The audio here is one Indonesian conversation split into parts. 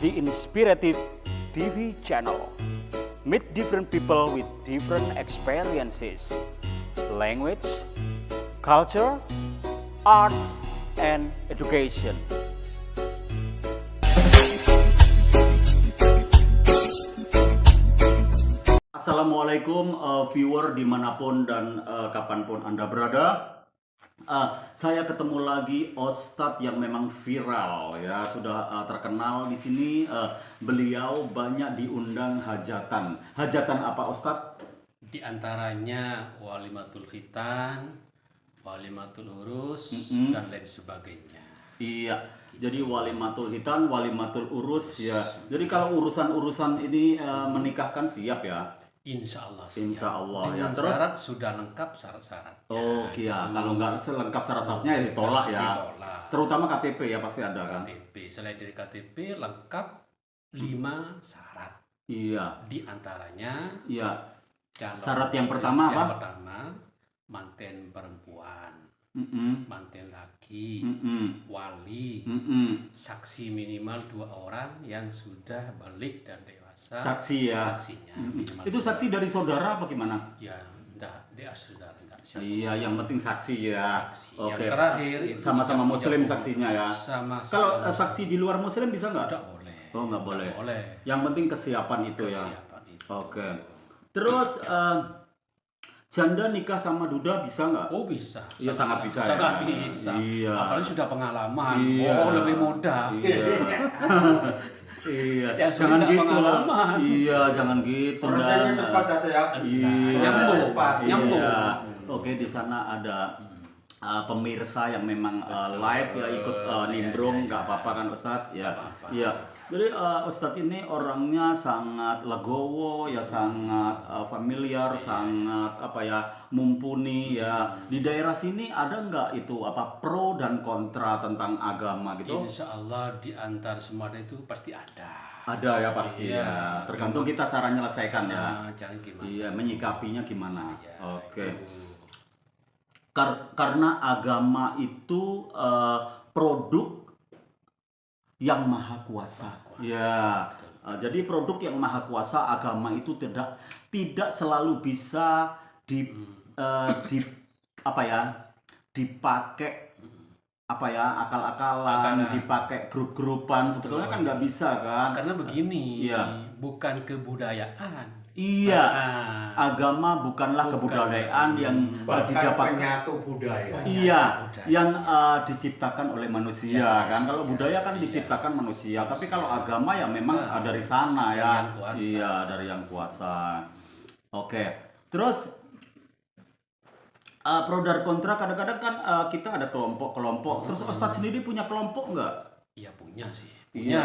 The Inspirative TV channel. Meet different people with different experiences, language, culture, arts, and education. Assalamualaikum viewer dimanapun dan kapanpun Anda berada. Saya ketemu lagi Ustadz yang memang viral ya, sudah terkenal di sini. Beliau banyak diundang hajatan. Hajatan apa Ustadz? Di antaranya walimatul khitan, walimatul urus, dan lain sebagainya. Iya, jadi walimatul khitan, walimatul urus ya. Jadi kalau urusan-urusan ini menikahkan siap ya? Insya Allah. Insya Allah dengan ya. Terus syarat sudah lengkap syarat-syarat. oh iya, kalau nggak selengkap syarat-syaratnya ya ditolak ya. Ditolak. Terutama KTP ya pasti ada kan? KTP, selain dari KTP lengkap 5 syarat. Iya. Di antaranya Iya. calon Syarat yang istri. pertama apa? Yang pertama, manten perempuan, manten laki, wali, saksi minimal 2 orang yang sudah balik dan dewasa. Saksi ya. Saksinya minimal Itu 2. saksi dari saudara apa gimana? Ya, enggak, dia saudara enggak siapa. Iya, yang penting saksi ya. Saksi. Oke. Yang terakhir itu Sama-sama yang muslim punya saksinya ya. Sama Kalau saksi di luar muslim bisa nggak? tidak boleh. Oh, nggak boleh. Nggak boleh. Yang penting kesiapan itu ya. Kesiapan itu. Oke. Terus janda nikah sama duda bisa nggak? Oh bisa. Iya, sangat bisa ya. Sangat bisa. Iya. Apalagi sudah pengalaman. Iya. Oh lebih mudah. Iya. Iya. Yang Jangan sudah gitu. pengalaman. Iya, jangan gitu. Prosesnya Dan- cepat atau ya? Iya. Nyambung. Cepat. Nyambung. Iya. Oke, di sana ada pemirsa yang memang live ya, ikut nimbrung, nggak apa-apa kan Ustadz ya. apa-apa. Iya. Jadi Ustadz ini orangnya sangat legowo ya, sangat familiar, sangat apa ya, mumpuni ya. Di daerah sini ada nggak itu apa pro dan kontra tentang agama gitu? Insya Allah di antara semua itu pasti ada. Ada ya pasti Iya. ya. Tergantung kita cara menyelesaikan ya. Nah, jangan gimana. Iya, menyikapinya gimana. Ya, Oke. itu. Karena agama itu produk yang maha kuasa. Ya, jadi produk yang maha kuasa, agama itu tidak selalu bisa di apa ya, dipakai apa ya, akal-akalan, dipakai grup-grupan. Sebetulnya kan nggak bisa kan? Karena begini, Iya. bukan kebudayaan. Iya, Ah, agama bukanlah Bukan. kebudayaan yang Bahkan didapat. penyatu budaya. Iya, budaya. yang diciptakan oleh manusia Ya, kan. Kalau manusia. budaya kan Iya. diciptakan manusia, tapi kalau agama ya memang dari sana Dari ya. yang kuasa. Iya, dari yang kuasa. Oke. Terus pro dan kontra, kadang-kadang kan kita ada kelompok-kelompok. Terus Ustadz sendiri punya kelompok nggak? Iya punya sih. Iya.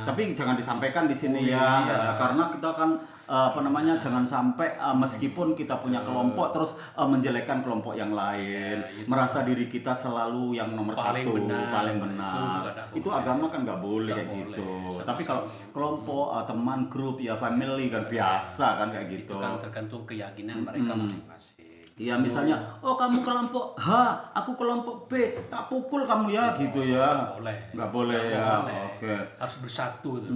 Tapi jangan disampaikan di sini ya, iya. karena kita kan apa namanya, jangan sampai meskipun kita punya kelompok terus menjelekkan kelompok yang lain, Ya, iya, merasa diri kita selalu yang nomor Paling satu, benar. paling Itu benar. juga nggak Itu boleh. agama kan nggak boleh Nggak kayak boleh. gitu. Sama-sama. Tapi kalau kelompok, teman, grup, ya family kan biasa kan kayak Itu gitu. kan tergantung keyakinan mereka masing-masing. Iya, misalnya, oh kamu kelompok H, aku kelompok B, tak pukul kamu ya, gitu ya. Nggak boleh. Nggak boleh Nggak ya. boleh. Oke. Harus bersatu itu.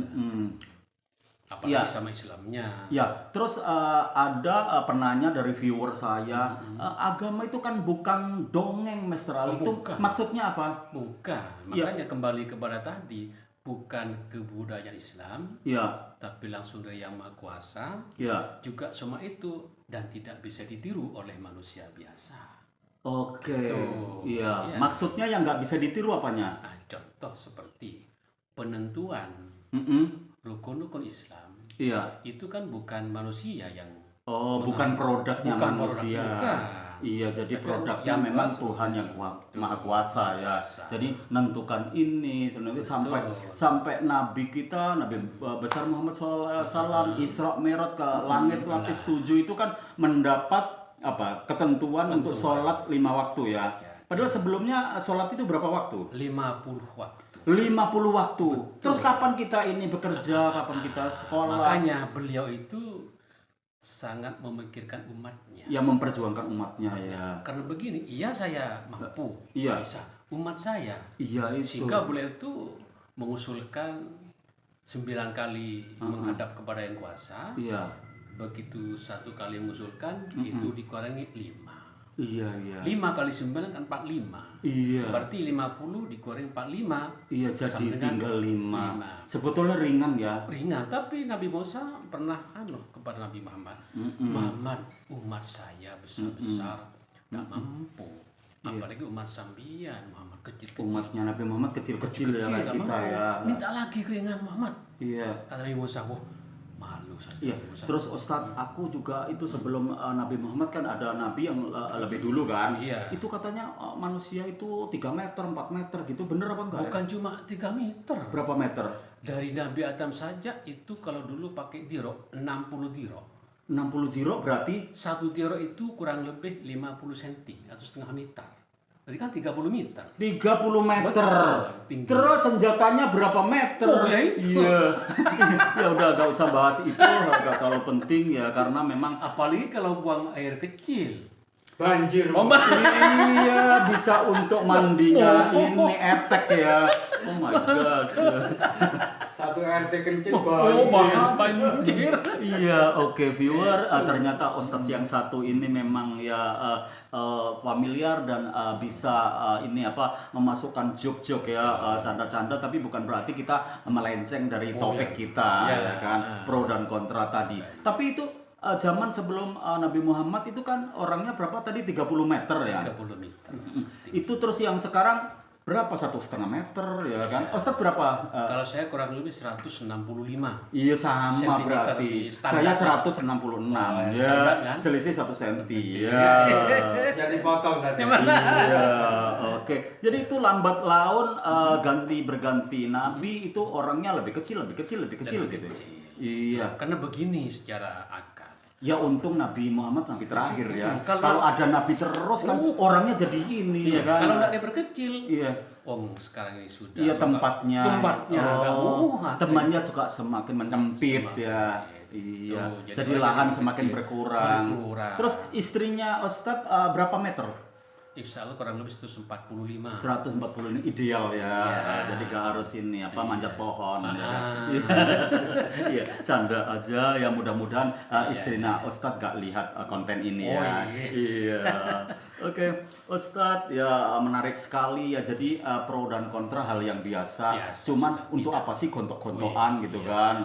Apalagi Iya. sama Islamnya. Ya, terus ada penanya dari viewer saya, agama itu kan bukan dongeng, Master Ali. Oh, Itu bukan. maksudnya apa? Bukan. Iya. Makanya kembali kepada tadi, bukan kebudayaan Islam, Ya, tapi langsung dari Yang Maha Kuasa. ya. Juga semua itu dan tidak bisa ditiru oleh manusia biasa. Oke. Gitu. Iya. Iya. Maksudnya yang nggak bisa ditiru apanya? Nah, contoh seperti penentuan rukun-rukun Islam Iya. itu kan bukan manusia yang Oh, bukan produknya bukan manusia. produk, bukan. Iya, jadi Tapi produknya yang memang kuasa. Tuhan yang maha kuasa ya. Kuasa. Jadi menentukan ini, nanti sampai Nabi kita, Nabi besar Muhammad SAW, Isra Mi'raj ke langit lapis 7 itu kan mendapat apa? Ketentuan untuk sholat 5 waktu ya. Padahal sebelumnya sholat itu berapa waktu? 50 waktu. 50 waktu. Terus kapan kita ini bekerja, kapan kita sekolah? Makanya beliau itu sangat memikirkan umatnya. Yang memperjuangkan umatnya ya. Karena begini, iya saya mampu, Iya. bisa. Umat saya. Iya itu. Sehingga beliau itu mengusulkan 9 kali menghadap kepada yang kuasa. Iya. Begitu satu kali mengusulkan, itu dikurangi 5. Iya, iya. 5 kali 9 kan 45. Iya. Berarti 50 dikurangi 45. Iya, jadi Sama dengan tinggal 5. 5. Sebetulnya ringan ya. Ringan, tapi Nabi Musa pernah kepada Nabi Muhammad. Muhammad, umat saya besar-besar nggak mampu. Apalagi umat sambian, Muhammad kecil-kecil. Umatnya Nabi Muhammad kecil-kecil ya kayak nggak kita mampu. ya. Minta lagi keringan Muhammad. Iya. Kata Nabi Musa, wah malu saja. Iya. Musa. Terus Ustadz, aku juga itu sebelum Nabi Muhammad kan ada nabi yang lebih dulu kan. Iya. Itu katanya manusia itu 3 meter, 4 meter gitu. Bener apa enggak? Bukan cuma 3 meter. Berapa meter? Dari Nabi Adam saja itu kalau dulu pakai diro 60 diro. 60 jiro berarti Satu diro itu kurang lebih 50 cm atau setengah meter. Berarti kan 30 meter. 30 meter. Betul, tinggi. Terus senjatanya berapa meter? Oh, ya itu. Iya. Ya udah gak usah bahas itu, gak terlalu penting ya karena memang Apalagi kalau buang air kecil. Banjir. iya bisa untuk mandinya ini etek ya. Oh my god. Satu RT kencing Banjir. Iya, oke viewer, ternyata Ustadz yang satu ini memang ya familiar dan bisa ini apa memasukkan joke-joke ya, canda-canda, tapi bukan berarti kita melenceng dari topik kita ya kan, pro dan kontra tadi. Tapi itu zaman sebelum Nabi Muhammad itu kan orangnya berapa tadi 30 meter ya. 30 meter. Itu terus yang sekarang berapa 1,5 meter ya kan? Ustadz berapa? Kalau saya kurang lebih 165. Iya sama Sentimeter berarti. di standar. Saya 166 ya. standar kan? Selisih 1 senti ya. Jadi potong tadi. Iya, oke. Jadi itu lambat laun berganti nabi itu orangnya lebih kecil gitu. Iya. Karena begini secara akal. Ya untung Nabi Muhammad nabi terakhir ya. Kalau- Kalau ada nabi terus kan orangnya jadi ini ya kan. Kalau nggak diperkecil, Iya. sekarang ini sudah. Iya tempatnya. agak muat. Temannya juga semakin menyempit ya. Iya. Tuh, Jadi lahan semakin kecil. berkurang. Terus istrinya Ustadz berapa meter? Insya Allah kurang lebih 145. 140 ini ideal ya. Jadi gak harus ini apa manjat pohon ya. Iya. Iya, canda aja ya mudah-mudahan istrinya Ustadz gak lihat konten ini ya. Iya. Oke, Ustadz ya menarik sekali ya. Jadi pro dan kontra hal yang biasa. Ya, Cuman sudah untuk tidak. apa sih gontok-gontokan gitu kan?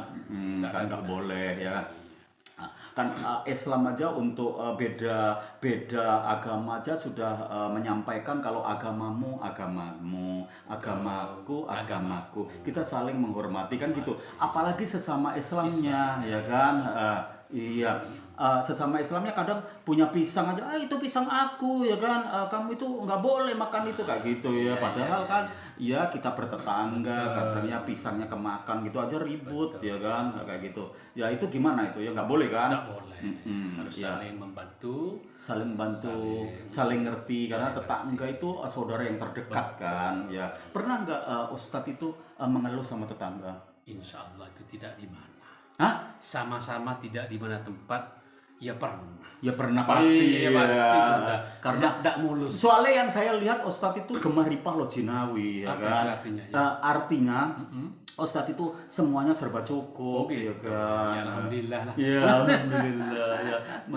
Kan nggak ada. boleh ya. Kan Islam aja untuk beda agama aja sudah menyampaikan kalau agamamu agamamu, agamaku. Kita saling menghormati kan gitu. Apalagi sesama Islamnya ya kan. Iya. Sesama Islamnya kadang punya pisang aja, itu pisang aku ya kan, kamu itu nggak boleh makan itu kayak gitu ya. Padahal kan ya kita bertetangga, katanya pisangnya kemakan gitu aja ribut ya kan kayak gitu. Ya itu gimana itu ya nggak boleh kan? Nggak boleh. Harus saling membantu. Saling ngerti karena tetangga itu saudara yang terdekat kan. Ya pernah nggak Ustadz itu mengeluh sama tetangga? Insya Allah itu tidak di mana. Hah? Sama-sama tidak di mana tempat. Ya pernah. Ya pernah pasti. Iya, pasti sudah. Karena tidak mulus. soalnya yang saya lihat Ustadz itu gemar ripah lo jinawi ya Apa kan. itu artinya, ya? Artinya Ustadz itu semuanya serba cukup ya kan. Ya, alhamdulillah lah. Ya alhamdulillah ya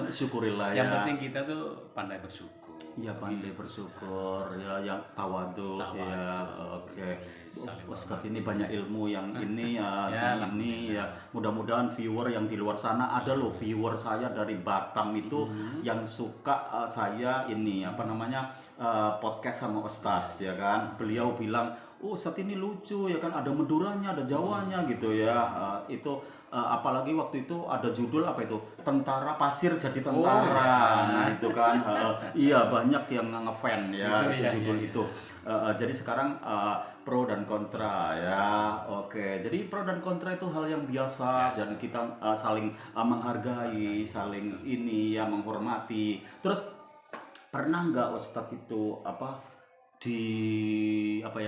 syukurillah ya. Yang penting kita tuh pandai bersyukur. Ya pandai bersyukur ya yang tawadu ya oke. Saling Ustadz ini banyak ilmu yang ini ya, Ya, ini ya mudah-mudahan viewer yang di luar sana ada loh viewer saya dari Batam itu yang suka saya ini apa namanya podcast sama Ustadz ya kan. Beliau bilang Ustadz ini lucu ya kan, ada Maduranya ada Jawanya gitu ya. Itu apalagi waktu itu ada judul apa itu tentara pasir jadi tentara. Nah itu kan iya banyak yang ngefan ya itu judul itu. Jadi sekarang pro dan kontra ya. Oke, jadi pro dan kontra itu hal yang biasa dan kita saling menghargai, saling ini ya menghormati. Terus pernah nggak Ustadz itu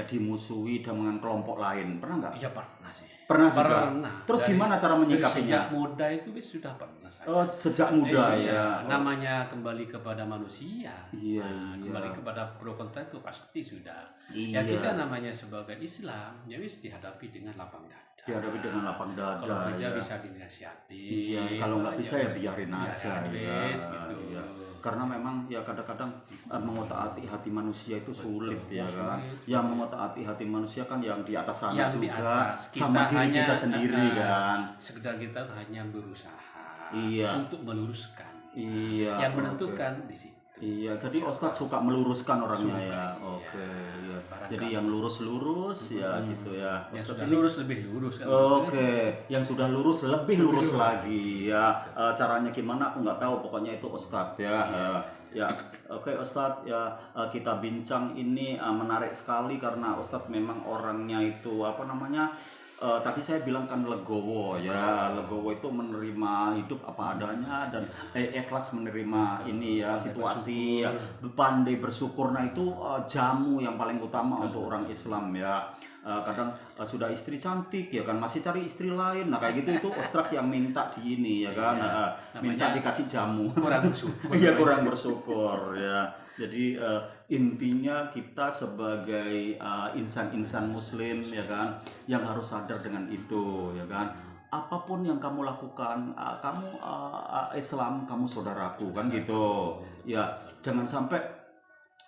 dimusuhi dengan kelompok lain? Pernah nggak? Iya pernah sih. Pernah juga. Pernah. Terus gimana cara menyikapinya? Sejak muda itu sudah pernah saya. Oh, sejak muda Iya, ya. namanya kembali kepada manusia. Iya, Kembali kepada pro kontra itu pasti sudah. Iya. Ya kita namanya sebagai Islam, ya wis dihadapi dengan lapang dada. dihadapi dengan lapang dada. Kalau kerja ya. bisa dinasihati. Iya, kalau nggak bisa ya biarin aja. Biarin, Ya, gitu. iya. Karena memang ya kadang-kadang mengotak-atik hati manusia itu sulit ya kan. Yang mengotak-atik hati manusia kan yang di atas sana Yang di juga atas. Kita sama diri hanya kita sendiri kan. sekedar kita hanya berusaha Iya. untuk meluruskan. Iya. Yang oke. menentukan di situ. Iya, jadi Ustadz suka meluruskan orangnya Suka, ya. iya. Oke, iya. Barangkali. Jadi yang lurus-lurus ya gitu ya. Yang Ustadz sudah ini- lurus lebih lurus kan. Oke, yang sudah lurus lebih lurus lagi ya. Caranya gimana aku nggak tahu, pokoknya itu Ustadz ya. Ya, oke Ustadz ya, kita bincang ini menarik sekali karena Ustadz memang orangnya itu apa namanya? Tadi saya bilang kan legowo ya, legowo itu menerima hidup apa adanya dan ikhlas menerima ini ya situasi ya, pandai bersyukur. Nah itu jamu yang paling utama untuk orang Islam ya. Kadang sudah istri cantik ya kan masih cari istri lain, nah kayak gitu itu Ustadz yang minta di ini ya kan, minta dikasih jamu. Kurang bersyukur. Iya kurang bersyukur ya. Jadi intinya kita sebagai insan-insan muslim ya kan yang harus sadar dengan itu ya kan. Apapun yang kamu lakukan, kamu Islam, kamu saudaraku kan gitu. Ya, jangan sampai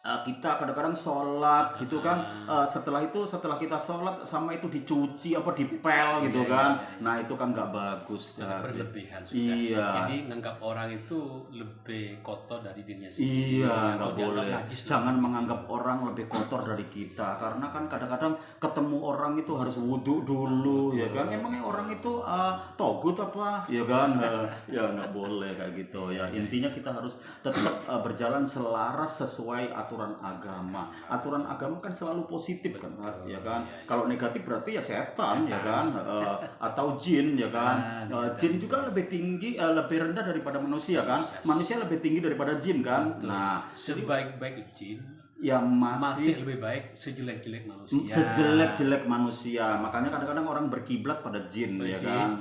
kita kadang-kadang sholat gitu kan, setelah kita sholat sama itu dicuci apa dipel gitu kan, nah itu kan nggak bagus. Jangan berlebihan sudah. Iya. Jadi menganggap orang itu lebih kotor dari dirinya sendiri. Iya, nggak Atau dianggap boleh. najis. Jangan menganggap orang lebih kotor dari kita, karena kan kadang-kadang ketemu orang itu harus wudhu dulu, ya kan? Emangnya orang itu togut apa, ya kan? Ya nggak boleh kayak gitu ya. Intinya kita harus tetap berjalan selaras sesuai aturan agama. Aturan agama kan selalu positif kan, Pak? Ya kan? Kalau negatif berarti ya setan, ya kan? Atau jin, ya kan? Jin juga lebih tinggi, lebih rendah daripada manusia kan? Manusia lebih tinggi daripada jin kan? Nah, sebaik-baik jin yang masih lebih baik sejelek-jelek manusia. sejelek-jelek manusia. Makanya kadang-kadang orang berkiblat pada jin, ya kan?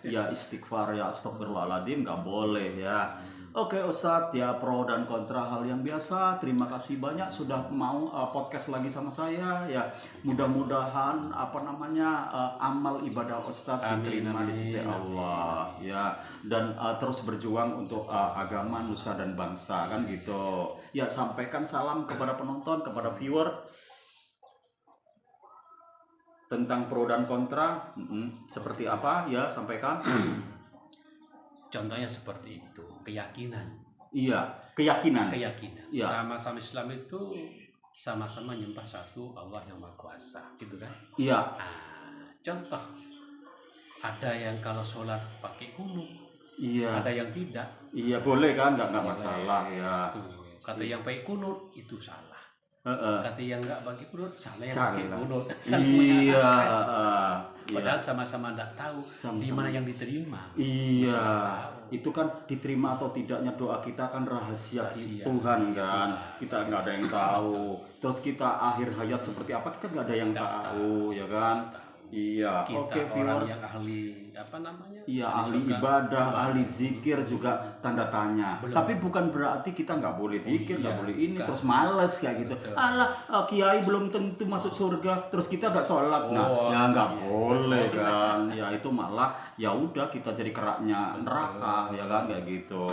Ya istighfar, ya astagfirullahaladzim, nggak boleh ya. Oke Ustadz, ya pro dan kontra hal yang biasa. Terima kasih banyak sudah mau podcast lagi sama saya. Ya mudah-mudahan amal ibadah Ustadz diterima di sisi Allah. Ya dan terus berjuang untuk agama, nusa dan bangsa kan gitu. Ya sampaikan salam kepada penonton, kepada viewer tentang pro dan kontra. Seperti apa ya sampaikan. Contohnya seperti itu, keyakinan. Iya, keyakinan. Ya. Sama-sama Islam itu sama-sama nyembah satu Allah yang Maha Kuasa, gitu kan? Iya. Contoh, ada yang kalau sholat pakai kunut, Iya. ada yang tidak. Iya boleh kan, nggak masalah ya. Tuh, kata yang pakai kunut itu salah. Heeh. Kata yang nggak pakai kunut salah yang Salah. pakai kunut. Iya. Padahal sama-sama nggak tahu Sama-sama. di mana yang diterima. Iya. Sama-sama tahu. Itu kan diterima atau tidaknya doa kita kan rahasia Rahasia. Tuhan kan. Iya. Kita nggak ada yang tahu. Terus kita akhir hayat seperti apa kita nggak ada yang Nggak tahu, ya kan? Iya. Kita Oke, orang viewer. yang ahli apa namanya? Iya, Ahli ahli surga. ibadah, ahli zikir juga tanda tanya. Belum. Tapi bukan berarti kita nggak boleh zikir, nggak iya, boleh ini, bukan. terus males kayak gitu. Betul. Alah, kiai belum tentu masuk surga, terus kita nggak sholat. Nah, Oh, ya nggak iya. boleh kan. Ya itu malah ya udah kita jadi keraknya neraka, ya kan kayak gitu.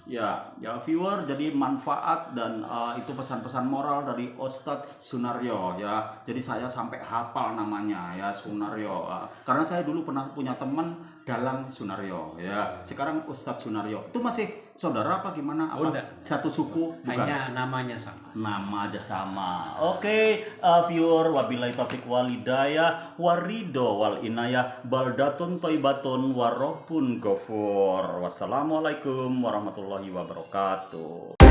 Ya viewer, jadi manfaat dan itu pesan-pesan moral dari Ustadz Sunaryo ya. Jadi saya sampai hafal namanya ya, Sunaryo. Karena saya dulu pernah punya teman Dalang Sunaryo ya. Sekarang Ustadz Sunaryo. Itu masih saudara apa gimana? Apa Udah. satu suku? Bukan. Hanya namanya sama. Nama aja sama. Oke, viewer, wabillahi taufiq walhidayah, warido wal inayah, baldatun thayyibatun warrabbun ghafur. Wassalamualaikum warahmatullahi wabarakatuh.